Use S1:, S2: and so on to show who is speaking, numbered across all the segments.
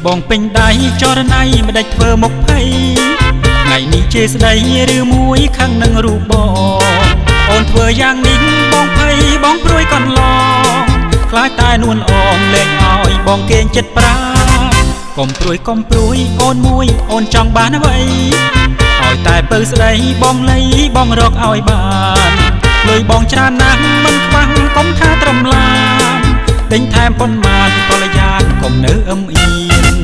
S1: បងពេញដៃចរណៃមិនដាច់ធ្វើមុខភ័យថ្ងៃនេះជេរស្ដីឬមួយខាងនឹងរូបបងអូនធ្វើយ៉ាងនេះបងភ័យបងព្រួយកន្លងខ្លាចតែនួនអងលែងឲ្យបងគេងចិត្តប្រាកុំព្រួយអូនមួយអូនចង់បានអ្វីឲ្យតែពៅស្ដីបងលៃបងរកឲ្យបានលុយបងច្រើនណាស់មិនខ្វះកុំថាត្រឹមឡានទិញថែមប៉ុន្មានក៏លយ៉ានកុំនៅអឹមអៀន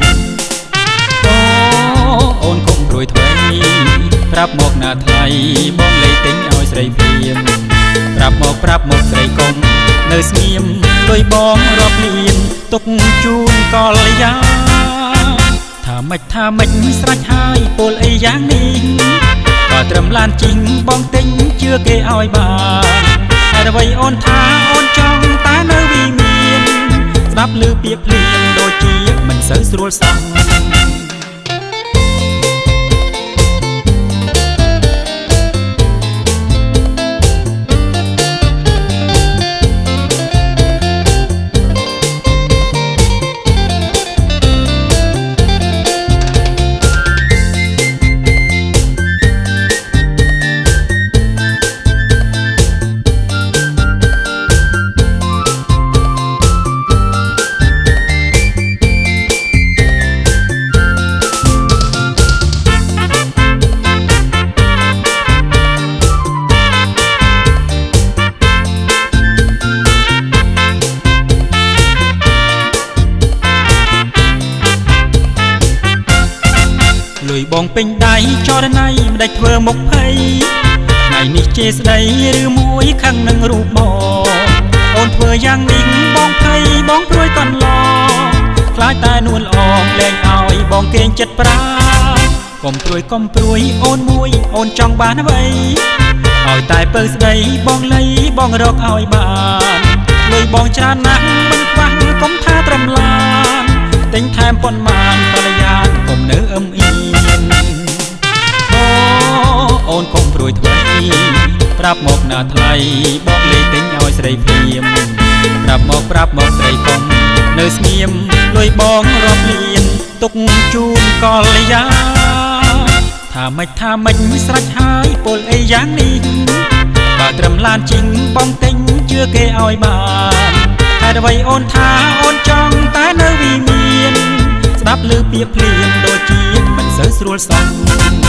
S1: អូនកុំព្រួយធ្វើប្រាប់មកណាថ្លៃបងលេទិញឲ្យស្រីព្រាមប្រាប់មកស្រីកុំនៅស្ងៀមលុយបងរាប់លានទុកជូនកលយ៉ាថាម៉េចស្រេចហើយពលអីយ៉ាងនេះបើត្រឹមឡានជីងបងទិញជឿគេឲ្យបានហើយអ្វីអូនថាអូនចង់តែនៅវិមានស្ដាប់ឮពាក្យភ្លៀងដូចជាមិនសូវស្រួលសោះលុយបងពេញដៃចរណៃមិនដាច់ធ្វើមុខភ័យថ្ងៃនេះជេរស្ដីឬមួយខាងនឹងរូបបងអូនធ្វើយ៉ាងនេះបងភ័យបងព្រួយកន្លងខ្លាចតែនួនអងលែងឲ្យបងគេងចិត្តប្រាកុំព្រួយអូនមួយអូនចង់បានអ្វីឲ្យតែពៅស្ដីបងលៃបងរកឲ្យបានលុយបងច្រើនណាស់មិនខ្វះកុំថាត្រឹមឡានទិញថែមប៉ុន្មានកលយ៉ានកុំនៅអឹមអៀនអូនកុំព្រួយធ្វើប្រាប់មកណាថ្លៃបងលេទិញឲ្យស្រីព្រាមប្រាប់មកស្រីកុំនៅស្ងៀមលុយបងរាប់លានទុកជូនកលយ៉ាថាម៉េចស្រេចហើយពលអីយ៉ាងនេះបើត្រឹមឡានជីងបងទិញជឿគេឲ្យបានហើយអ្វីអូនថាអូនចង់តែនៅវិមានស្ដាប់ឮពាក្យភ្លៀងដូចជាមិនសូវស្រួលសោះ